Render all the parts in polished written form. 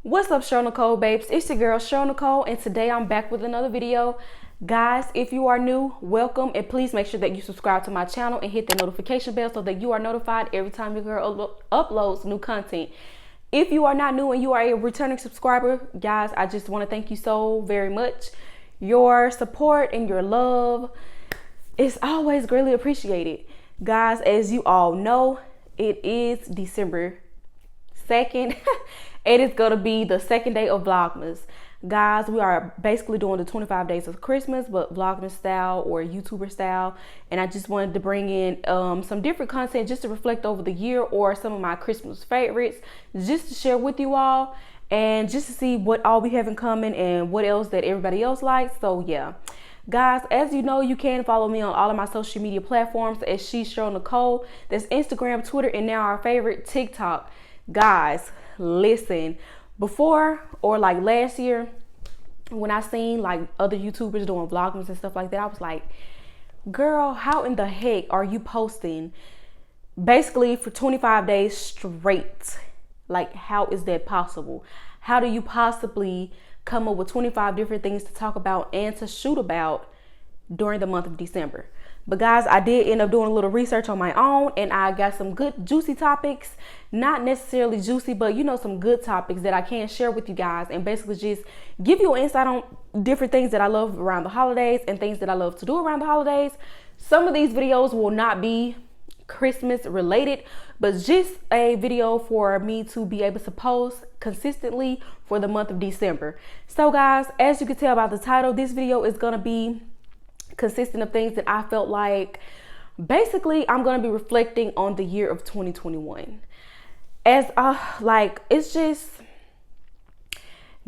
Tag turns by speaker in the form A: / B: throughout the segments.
A: What's up, Shescherylnicole babes? It's your girl Shescherylnicole, and today I'm back with another video. Guys, if you are new, welcome, and please make sure that you subscribe to my channel and hit the notification bell so that you are notified every time your girl uploads new content. If you are not new and you are a returning subscriber, guys, I just want to thank you so very much. Your support and your love is always greatly appreciated. Guys, as you all know, it is December 2nd. It is going to be the second day of Vlogmas. Guys, we are basically doing the 25 days of Christmas, but Vlogmas style or YouTuber style. And I just wanted to bring in some different content just to reflect over the year or some of my Christmas favorites, just to share with you all and just to see what all we have in common and what else that everybody else likes. So yeah. Guys, as you know, you can follow me on all of my social media platforms as Shescherylnicole. That's Instagram, Twitter, and now our favorite, TikTok. Guys, listen, before or like last year when I seen like other YouTubers doing vlogmas and stuff like that, I was like, girl, how in the heck are you posting basically for 25 days straight? Like, how is that possible? How do you possibly come up with 25 different things to talk about and to shoot about during the month of December? But guys, I did end up doing a little research on my own, and I got some good juicy topics. Not necessarily juicy, but you know, some good topics that I can share with you guys and basically just give you an insight on different things that I love around the holidays and things that I love to do around the holidays. Some of these videos will not be Christmas related, but just a video for me to be able to post consistently for the month of December. So guys, as you can tell by the title, this video is going to be consistent of things that I felt like basically I'm going to be reflecting on the year of 2021. As like, it's just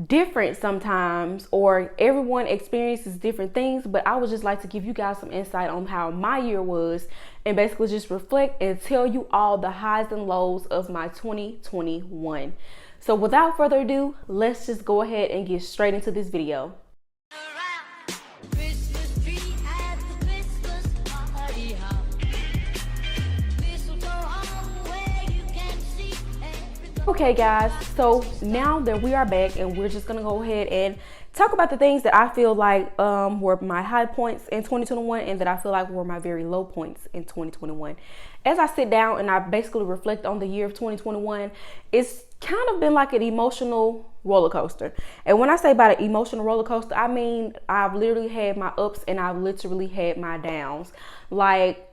A: different sometimes, or everyone experiences different things, but I would just like to give you guys some insight on how my year was and basically just reflect and tell you all the highs and lows of my 2021. So without further ado, let's just go ahead and get straight into this video. Okay guys, so now that we are back, and we're just gonna go ahead and talk about the things that I feel like were my high points in 2021 and that I feel like were my very low points in 2021. As I sit down and I basically reflect on the year of 2021, it's kind of been like an emotional roller coaster. And when I say about an emotional roller coaster, I mean I've literally had my ups and I've literally had my downs. Like,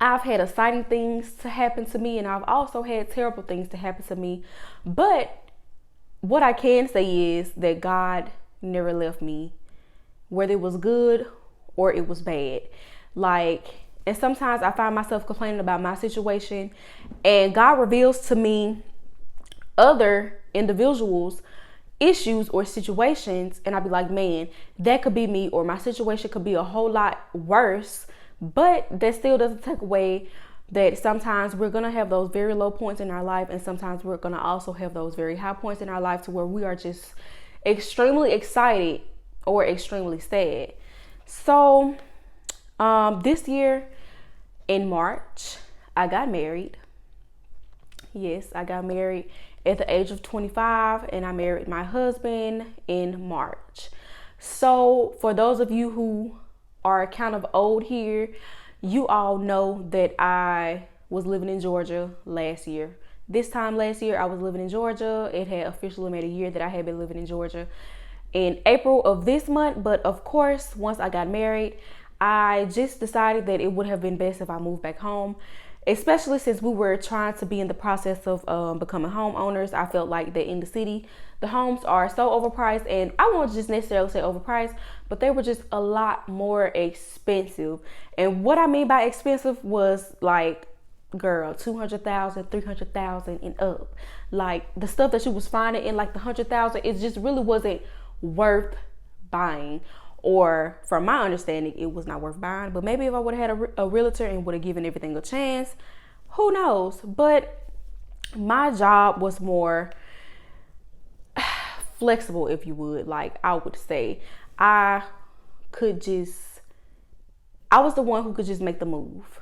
A: I've had exciting things to happen to me, and I've also had terrible things to happen to me. But what I can say is that God never left me, whether it was good or it was bad. Like, and sometimes I find myself complaining about my situation, and God reveals to me other individuals' issues or situations, and I'd be like, man, that could be me, or my situation could be a whole lot worse. But that still doesn't take away that sometimes we're going to have those very low points in our life, and sometimes we're going to also have those very high points in our life to where we are just extremely excited or extremely sad. So this year in March, I got married. Yes, I got married at the age of 25, and I married my husband in March. So for those of you who are kind of old here, you all know that I was living in Georgia last year. This time last year, I was living in Georgia. It had officially made a year that I had been living in Georgia in April of this month. But of course, once I got married, I just decided that it would have been best if I moved back home, especially since we were trying to be in the process of becoming homeowners. I felt like that in the city, the homes are so overpriced, and I won't just necessarily say overpriced, but they were just a lot more expensive. And what I mean by expensive was like, girl, 200,000, 300,000 and up. Like, the stuff that she was finding in like the 100,000, it just really wasn't worth buying. Or from my understanding, it was not worth buying. But maybe if I would have had a realtor and would have given everything a chance, who knows? But my job was more flexible, if you would. Like, I would say I was the one who could just make the move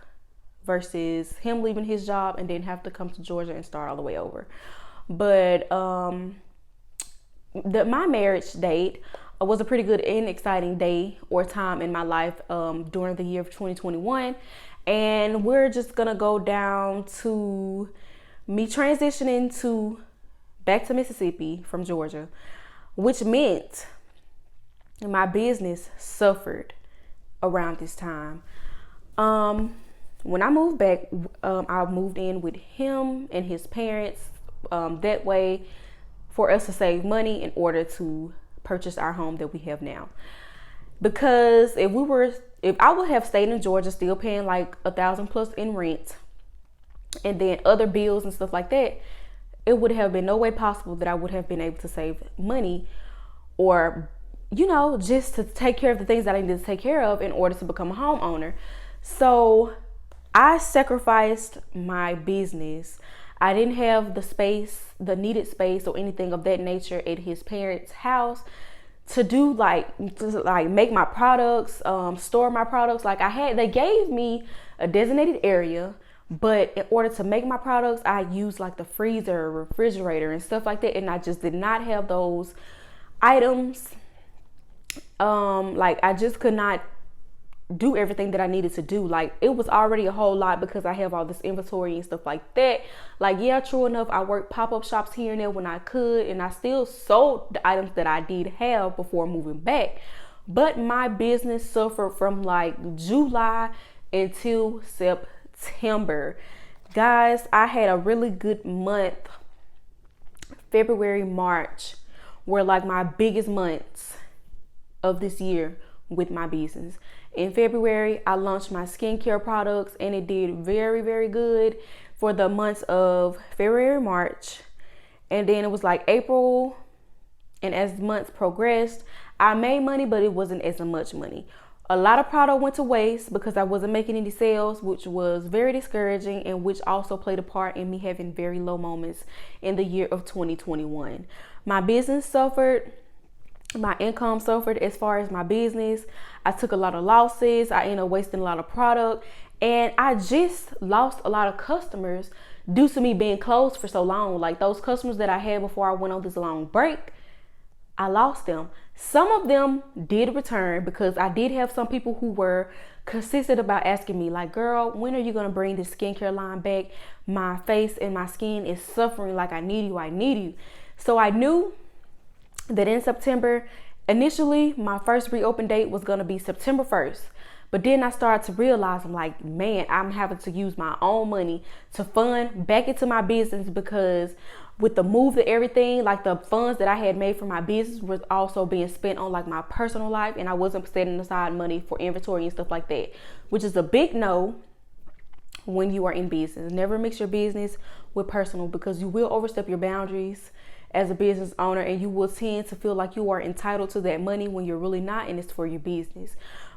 A: versus him leaving his job and then have to come to Georgia and start all the way over. But my marriage date was a pretty good and exciting day or time in my life during the year of 2021. And we're just gonna go down to me transitioning back to Mississippi from Georgia, which meant my business suffered around this time. When I moved back, I moved in with him and his parents. That way, for us to save money in order to purchase our home that we have now. Because if I would have stayed in Georgia, still paying like $1,000+ in rent, and then other bills and stuff like that, it would have been no way possible that I would have been able to save money, or just to take care of the things that I needed to take care of in order to become a homeowner. So I sacrificed my business. I didn't have the needed space or anything of that nature at his parents' house to make my products, store my products. They gave me a designated area, but in order to make my products, I used like the freezer, refrigerator, and stuff like that. And I just did not have those items. I just could not do everything that I needed to do. Like, it was already a whole lot because I have all this inventory and stuff like that. True enough, I worked pop-up shops here and there when I could, and I still sold the items that I did have before moving back. But my business suffered from like July until September. Guys, I had a really good month. February, March were like my biggest months of this year with my business. In February, I launched my skincare products, and it did very, very good for the months of February, March. And then it was like April, and as months progressed, I made money, but it wasn't as much money. A lot of product went to waste because I wasn't making any sales, which was very discouraging, and which also played a part in me having very low moments in the year of 2021. My business suffered. My income suffered as far as my business. I took a lot of losses. I ended up wasting a lot of product. And I just lost a lot of customers due to me being closed for so long. Like, those customers that I had before I went on this long break, I lost them. Some of them did return because I did have some people who were consistent about asking me, like, girl, when are you going to bring this skincare line back? My face and my skin is suffering. Like, I need you. So I knew that in September, initially my first reopen date was going to be September 1st. But then I started to realize, I'm like, man, I'm having to use my own money to fund back into my business, because with the move to everything, like, the funds that I had made for my business was also being spent on like my personal life, and I wasn't setting aside money for inventory and stuff like that, which is a big no when you are in business. Never mix your business with personal, because you will overstep your boundaries as a business owner, and you will tend to feel like you are entitled to that money when you're really not, and it's for your business.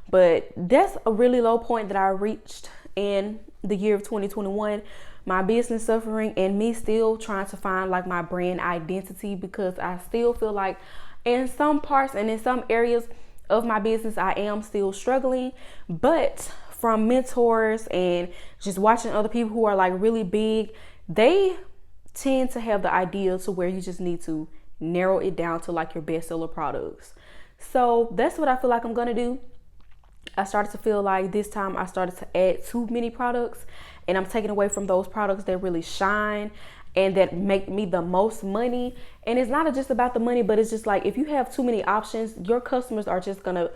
A: But that's a really low point that I reached in the year of 2021. My business suffering, and me still trying to find like my brand identity, because I still feel like in some parts and in some areas of my business, I am still struggling. But from mentors and just watching other people who are like really big, they tend to have the idea to where you just need to narrow it down to like your bestseller products. So that's what I feel like I'm gonna do. I started to feel like this time I started to add too many products, and I'm taking away from those products that really shine and that make me the most money. And it's not just about the money, but it's just like, if you have too many options, your customers are just gonna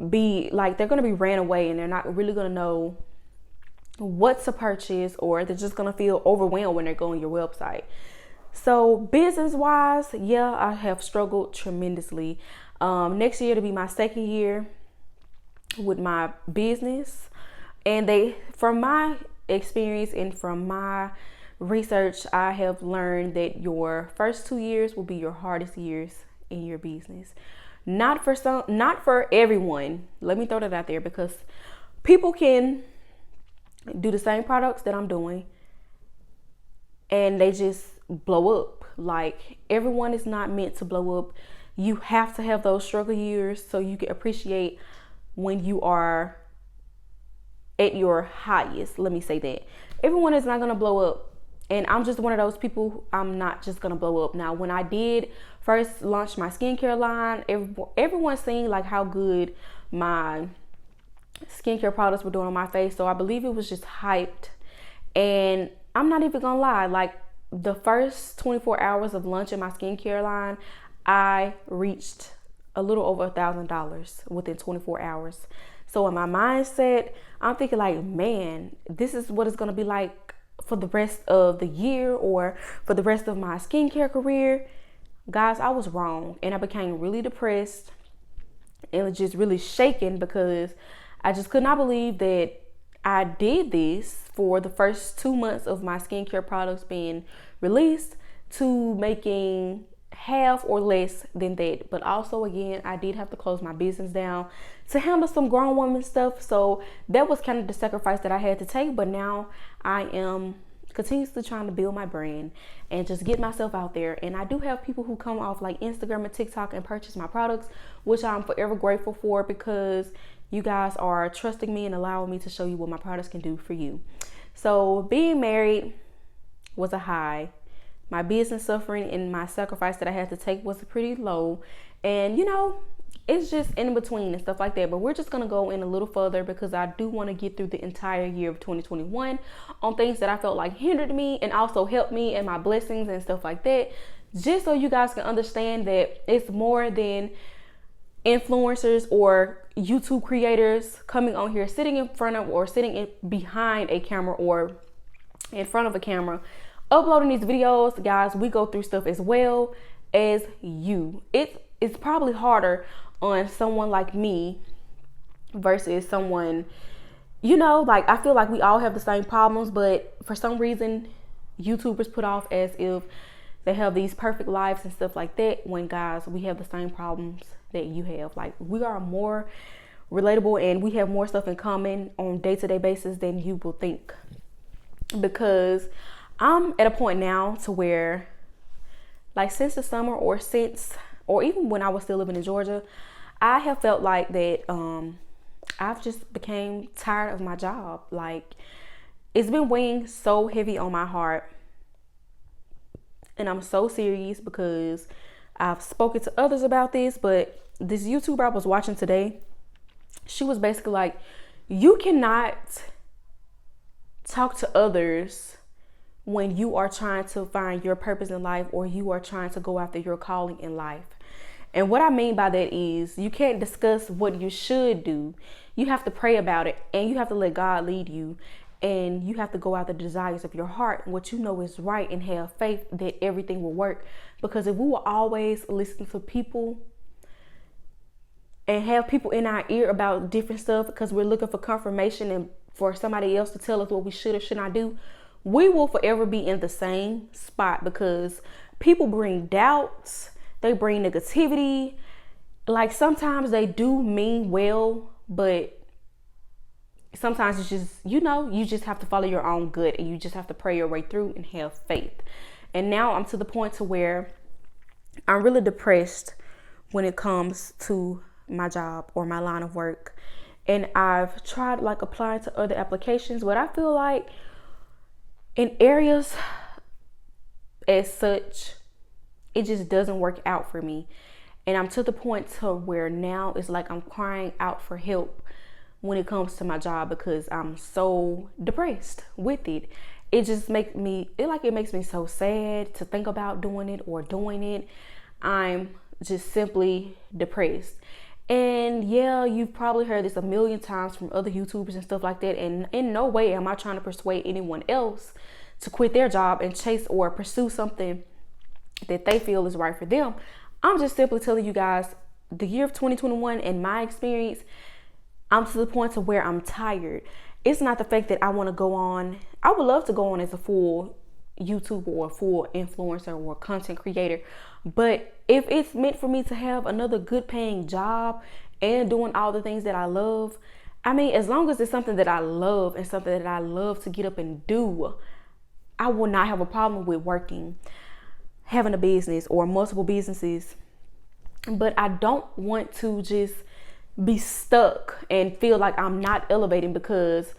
A: be like, they're gonna be ran away, and they're not really gonna know what to purchase, or they're just gonna feel overwhelmed when they're going to your website. So business wise, yeah, I have struggled tremendously. Next year to be my second year with my business, and from my experience and from my research, I have learned that your first 2 years will be your hardest years in your business. Not for everyone. Let me throw that out there, because people can do the same products that I'm doing and they just blow up. Like, everyone is not meant to blow up. You have to have those struggle years so you can appreciate when you are at your highest. Let me say that. Everyone is not going to blow up And I'm just one of those people, I'm not just gonna blow up. Now, when I did first launch my skincare line, everyone's seeing like how good my skincare products were doing on my face. So I believe it was just hyped. And I'm not even gonna lie, like the first 24 hours of launching my skincare line, I reached a little over $1,000 within 24 hours. So in my mindset, I'm thinking like, man, this is what it's gonna be like for the rest of the year or for the rest of my skincare career. Guys, I was wrong, and I became really depressed and just really shaken because I just could not believe that I did this for the first 2 months of my skincare products being released to making half or less than that. But also, again, I did have to close my business down to handle some grown woman stuff. So that was kind of the sacrifice that I had to take. But now I am continuously trying to build my brand and just get myself out there. And I do have people who come off like Instagram and TikTok and purchase my products, which I'm forever grateful for, because you guys are trusting me and allowing me to show you what my products can do for you. So being married was a high. My business suffering and my sacrifice that I had to take was pretty low. And you know, it's just in between and stuff like that. But we're just going to go in a little further because I do want to get through the entire year of 2021 on things that I felt like hindered me and also helped me and my blessings and stuff like that. Just so you guys can understand that it's more than influencers or YouTube creators coming on here, sitting in front of or sitting behind a camera or in front of a camera, uploading these videos. Guys, we go through stuff as well as you. It's probably harder on someone like me versus someone, you know, like I feel like we all have the same problems, but for some reason YouTubers put off as if they have these perfect lives and stuff like that, when guys, we have the same problems that you have. Like, we are more relatable and we have more stuff in common on day-to-day basis than you will think, because I'm at a point now to where, like, since the summer or even when I was still living in Georgia, I have felt like that I've just became tired of my job. Like, it's been weighing so heavy on my heart. And I'm so serious because I've spoken to others about this, but this YouTuber I was watching today, she was basically like, you cannot talk to others when you are trying to find your purpose in life or you are trying to go after your calling in life. And what I mean by that is you can't discuss what you should do. You have to pray about it and you have to let God lead you. And you have to go after the desires of your heart, what you know is right, and have faith that everything will work. Because if we will always listen to people and have people in our ear about different stuff because we're looking for confirmation and for somebody else to tell us what we should or should not do, we will forever be in the same spot, because people bring doubts, they bring negativity. Like, sometimes they do mean well, but sometimes it's just, you know, you just have to follow your own gut and you just have to pray your way through and have faith. And now I'm to the point to where I'm really depressed when it comes to my job or my line of work. And I've tried like applying to other applications, but I feel like in areas as such, it just doesn't work out for me. And I'm to the point to where now it's like I'm crying out for help when it comes to my job, because I'm so depressed with it. It just makes me so sad to think about doing it or doing it. I'm just simply depressed. And yeah, you've probably heard this a million times from other YouTubers and stuff like that. And in no way am I trying to persuade anyone else to quit their job and chase or pursue something that they feel is right for them. I'm just simply telling you guys, the year of 2021 and my experience, I'm to the point to where I'm tired. It's not the fact that I want to go on. I would love to go on as a full YouTuber or a full influencer or content creator. But if it's meant for me to have another good paying job and doing all the things that I love, I mean, as long as it's something that I love and something that I love to get up and do, I will not have a problem with working, having a business or multiple businesses. But I don't want to just be stuck and feel like I'm not elevating because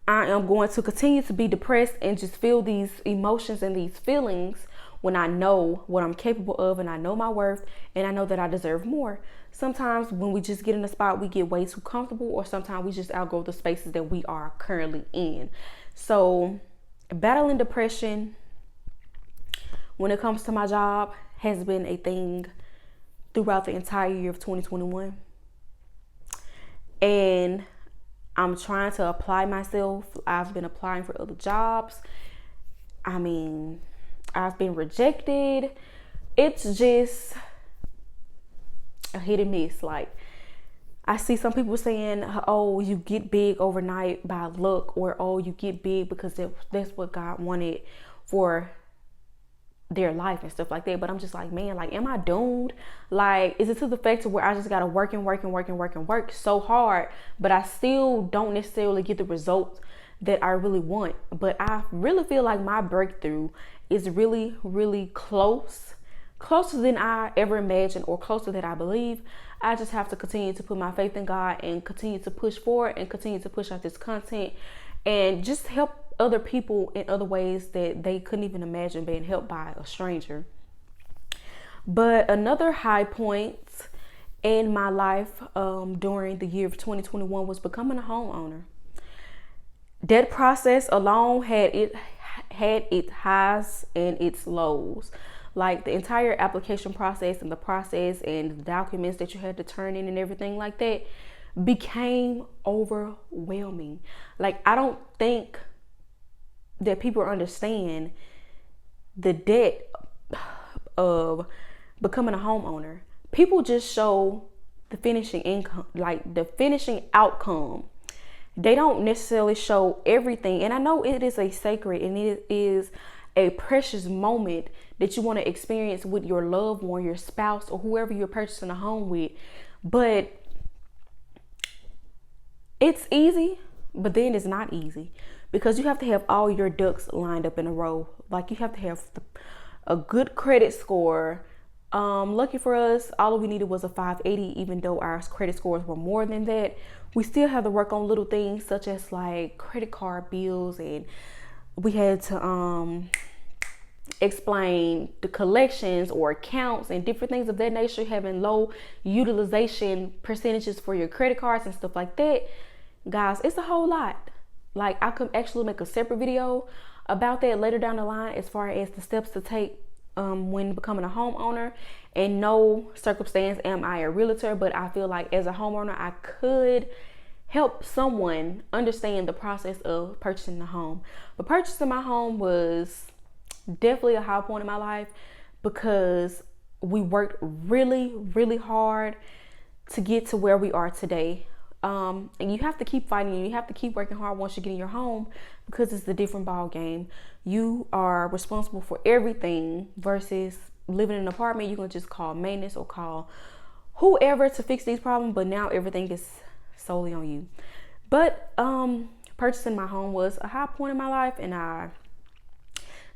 A: I am going to continue to be depressed and just feel these emotions and these feelings when I know what I'm capable of and I know my worth and I know that I deserve more. Sometimes when we just get in a spot, we get way too comfortable, or sometimes we just outgrow the spaces that we are currently in. So battling depression when it comes to my job has been a thing throughout the entire year of 2021. And I'm trying to apply myself. I've been applying for other jobs. I mean, I've been rejected. It's just a hit and miss. Like, I see some people saying, oh, you get big overnight by luck, or oh, you get big because that's what God wanted for their life and stuff like that. But I'm just like, man, like, am I doomed? Like, is it to the fact where I just gotta work so hard, but I still don't necessarily get the results that I really want? But I really feel like my breakthrough is really, really closer than I ever imagined, or closer than I believe. I just have to continue to put my faith in God and continue to push forward and continue to push out this content and just help other people in other ways that they couldn't even imagine being helped by a stranger. But another high point in my life during the year of 2021 was becoming a homeowner. That process alone had its highs and its lows. Like, the entire application process and the process and the documents that you had to turn in and everything like that became overwhelming. Like, I don't think that people understand the debt of becoming a homeowner. People just show the finishing income, like the finishing outcome. They don't necessarily show everything. And I know it is a sacred and it is a precious moment that you want to experience with your loved one, your spouse, or whoever you're purchasing a home with. But it's easy, but then it's not easy, because you have to have all your ducks lined up in a row. Like, you have to have a good credit score. Lucky for us, all we needed was a 580, even though our credit scores were more than that. We still have to work on little things such as like credit card bills, and we had to explain the collections or accounts and different things of that nature, having low utilization percentages for your credit cards and stuff like that. Guys, it's a whole lot. Like, I could actually make a separate video about that later down the line, as far as the steps to take when becoming a homeowner. In no circumstance am I a realtor, but I feel like as a homeowner, I could help someone understand the process of purchasing a home. But purchasing my home was definitely a high point in my life, because we worked really, really hard to get to where we are today. And you have to keep fighting, and you have to keep working hard once you get in your home, because it's a different ball game. You are responsible for everything, versus living in an apartment. You can just call maintenance or call whoever to fix these problems, but now everything is solely on you. But purchasing my home was a high point in my life, and I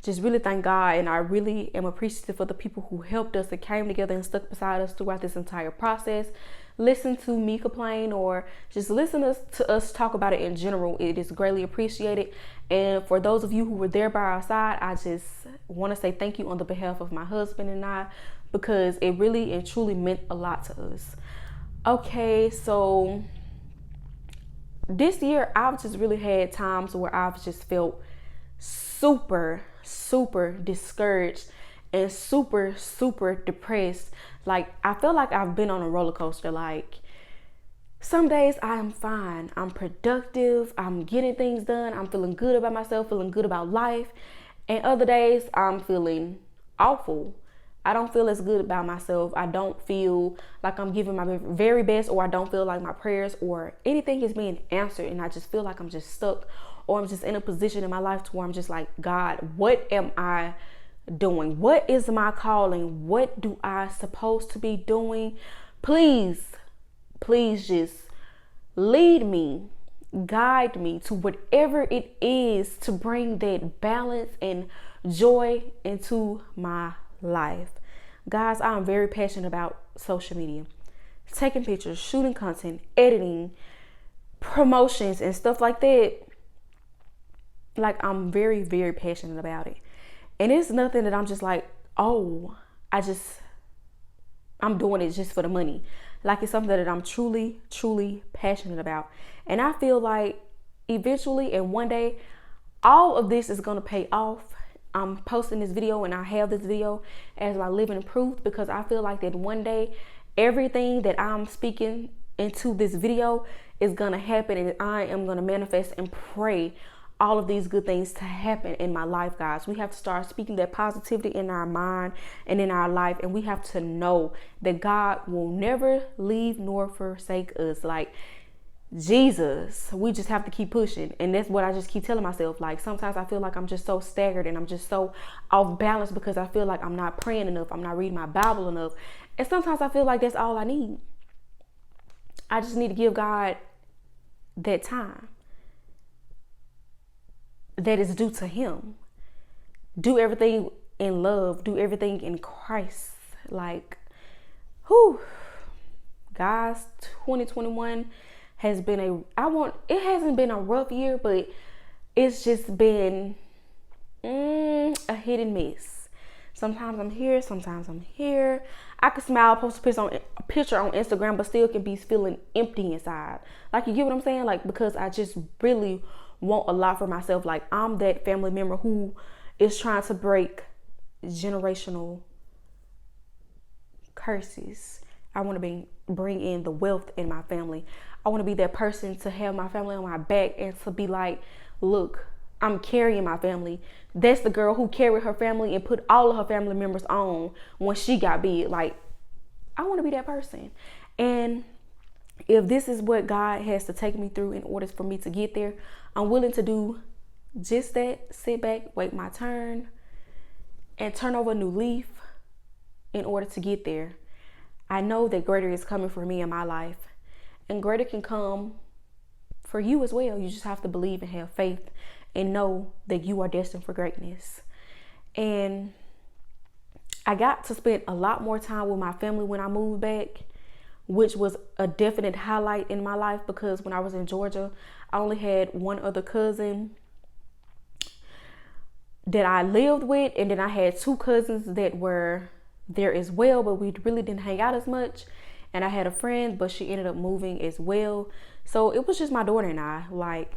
A: just really thank God, and I really am appreciative for the people who helped us, that came together and stuck beside us throughout this entire process. Listen to me complain, or just listen to us talk about it in general. It is greatly appreciated. And for those of you who were there by our side, I just want to say thank you on the behalf of my husband and I, because it really and truly meant a lot to us. Okay, so this year I've just really had times where I've just felt super discouraged and super depressed. Like, I feel like I've been on a roller coaster. Like, some days I am fine, I'm productive, I'm getting things done, I'm feeling good about myself, feeling good about life. And other days I'm feeling awful. I don't feel as good about myself. I don't feel like I'm giving my very best, or I don't feel like my prayers or anything is being answered, and I just feel like I'm just stuck, or I'm just in a position in my life to where I'm just like, God, what am I doing? What is my calling? What do I supposed to be doing? Please just lead me, guide me to whatever it is to bring that balance and joy into my life. Guys, I'm very passionate about social media, taking pictures, shooting content, editing, promotions, and stuff like that. Like, I'm very, very passionate about it. And it's nothing that I'm just like, oh, I'm doing it just for the money. Like, it's something that I'm truly, truly passionate about. And I feel like eventually and one day, all of this is going to pay off. I'm posting this video and I have this video as my living proof, because I feel like that one day, everything that I'm speaking into this video is going to happen, and I am going to manifest and pray all of these good things to happen in my life, guys. We have to start speaking that positivity in our mind and in our life. And we have to know that God will never leave nor forsake us. Like Jesus, we just have to keep pushing. And that's what I just keep telling myself. Like, sometimes I feel like I'm just so staggered and I'm just so off balance because I feel like I'm not praying enough. I'm not reading my Bible enough. And sometimes I feel like that's all I need. I just need to give God that time that is due to him. Do everything in love. Do everything in Christ. Like, whew. Guys, 2021 has been it hasn't been a rough year, but it's just been a hit and miss. Sometimes I'm here, sometimes I'm here. I can smile, post a picture on Instagram, but still can be feeling empty inside. Like, you get what I'm saying? Like, because I just really want a lot for myself. Like, I'm that family member who is trying to break generational curses. I want to bring in the wealth in my family. I want to be that person to have my family on my back and to be like, look, I'm carrying my family. That's the girl who carried her family and put all of her family members on when she got big. Like, I want to be that person. And if this is what God has to take me through in order for me to get there, I'm willing to do just that. Sit back, wait my turn, and turn over a new leaf in order to get there. I know that greater is coming for me in my life, and greater can come for you as well. You just have to believe and have faith and know that you are destined for greatness. And I got to spend a lot more time with my family when I moved back, which was a definite highlight in my life, because when I was in Georgia, I only had one other cousin that I lived with, and then I had two cousins that were there as well, but we really didn't hang out as much. And I had a friend, but she ended up moving as well. So it was just my daughter and I. Like,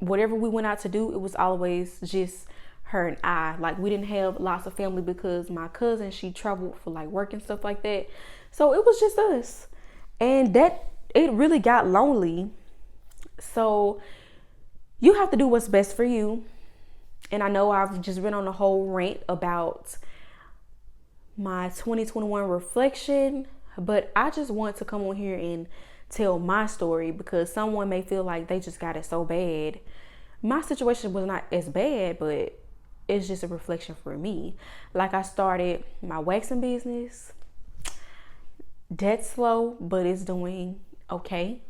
A: whatever we went out to do, it was always just her and I. Like, we didn't have lots of family because my cousin, she traveled for like work and stuff like that. So it was just us. And it really got lonely. So you have to do what's best for you. And I know I've just been on a whole rant about my 2021 reflection, but I just want to come on here and tell my story, because someone may feel like they just got it so bad. My situation was not as bad, but it's just a reflection for me. Like, I started my waxing business. That's slow, but it's doing okay.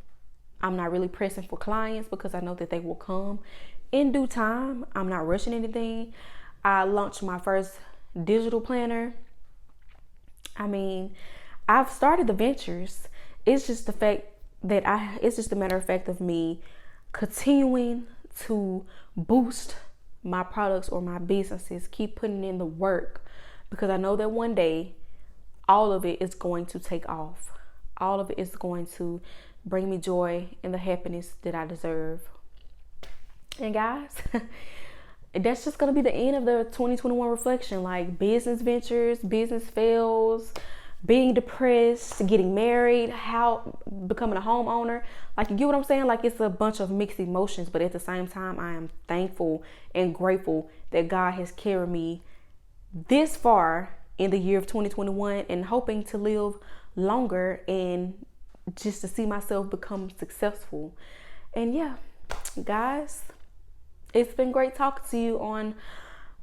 A: I'm not really pressing for clients because I know that they will come in due time. I'm not rushing anything. I launched my first digital planner. I mean, I've started the ventures. It's just the fact that it's just a matter of fact of me continuing to boost my products or my businesses, keep putting in the work, because I know that one day all of it is going to take off. All of it is going to bring me joy and the happiness that I deserve. And guys, that's just going to be the end of the 2021 reflection. Like, business ventures, business fails, being depressed, getting married, how becoming a homeowner. Like, you get what I'm saying? Like, it's a bunch of mixed emotions, but at the same time, I am thankful and grateful that God has carried me this far in the year of 2021, and hoping to live longer and just to see myself become successful. And yeah, guys, it's been great talking to you on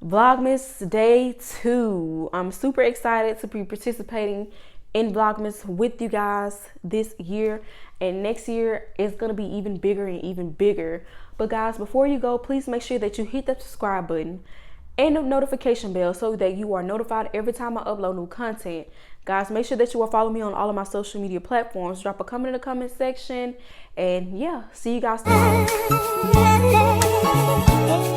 A: Vlogmas Day 2. I'm super excited to be participating in Vlogmas with you guys this year, and next year is going to be even bigger and even bigger. But guys, before you go, please make sure that you hit the subscribe button and the notification bell so that you are notified every time I upload new content. Guys, make sure that you are following me on all of my social media platforms. Drop a comment in the comment section, and yeah, see you guys tomorrow.
B: Bye.